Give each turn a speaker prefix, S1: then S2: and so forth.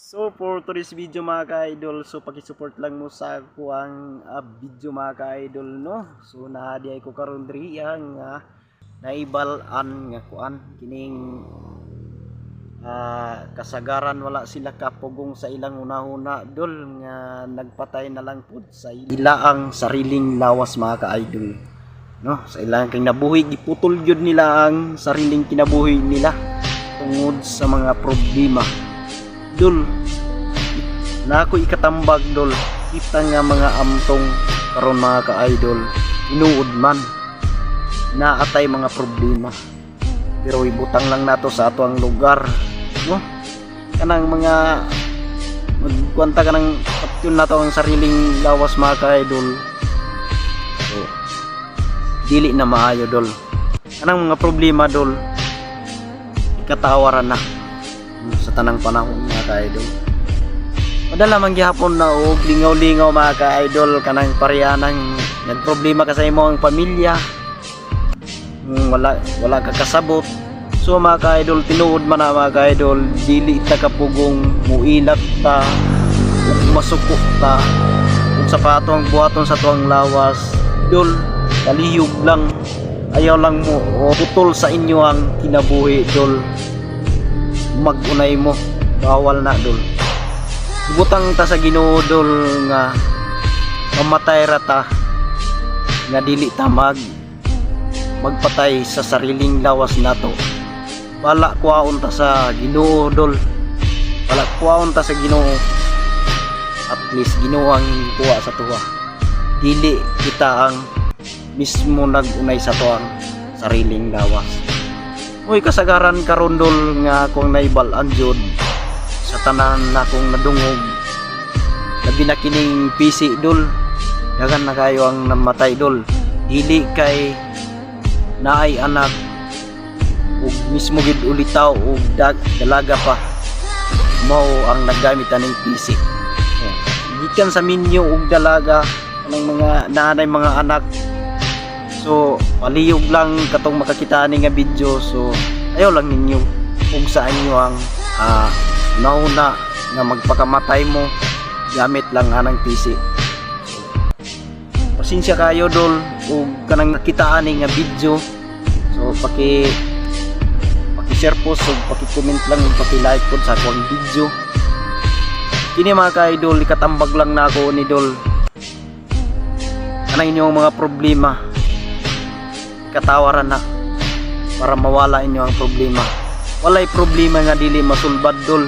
S1: So for today's video mga ka-idol, so paki-support lang mo sa kuang video mga ka-idol no. So naadiay ko karon diri ang naibalan nga kuan kining kasagaran wala sila kapugong sa ilang una-una dol nga nagpatay na lang pud sa ilaang sariling lawas mga ka-idol no. Sa ilang kinabuhi giputol gyud nila ang sariling kinabuhi nila tungod sa mga problema dol na ako ikatambag dol. Kita nga mga amtong karon mga ka-idol inuod man na atay mga problema pero ibutang lang nato sa ato ang lugar no, kanang mga magkwanta ka ng kaptyon nato ang sariling lawas mga ka-idol. So dili na maayo dol kanang mga problema dol ikatawaran na sa tanang panahon mga ka-idol. Madala man gihapon na og lingaw-lingaw mga ka-idol kanang parehanang nagproblema ka sa imong pamilya, wala ka kasabot. So mga ka-idol tinuod man na mga ka-idol dili ta kapugong muilat ta ug masuko ta ug sa patong buhaton sa tuang lawas dol kaliyog lang ayaw lang mo o putol sa inyo ang kinabuhi dol. Magunay mo bawal na dol. Ibutang ta sa Ginoo dol nga mamatay ra ta nga dili ta magpatay sa sariling lawas nato. Wala kuwaon ta sa Ginoo dol. Wala kuwaon ta sa Ginoo. At least Ginoo ang kuha sa tuwa. Dili kita ang mismo nagunay sa tuwang sariling lawas. Uy kasagaran karon dol nga akong naibalan jud sa tanan na akong nadungog labi na kining PC dol dagan na kayo ang namatay dol dili kay naay anak ug mismo gid ulitaw ug dalaga pa mao ang naggamit aning PC gikan sa minyo ug dalaga kanang mga naanay mga anak. So paliyog lang katong makakita ani nga video. So ayaw lang ninyo kung saan nyo ang nauna nga magpakamatay mo gamit lang anang PC. Pasensya kayo dol ug kanang nakita ani nga video. So paki-share po ug paki-comment lang ug paki-like po sa akong video. Kini mga ka-idol ikatambag lang na ako ni dol kanang inyong mga problema katawaran na para mawala inyo ang problema. Walay problema nga dili masulbad dol.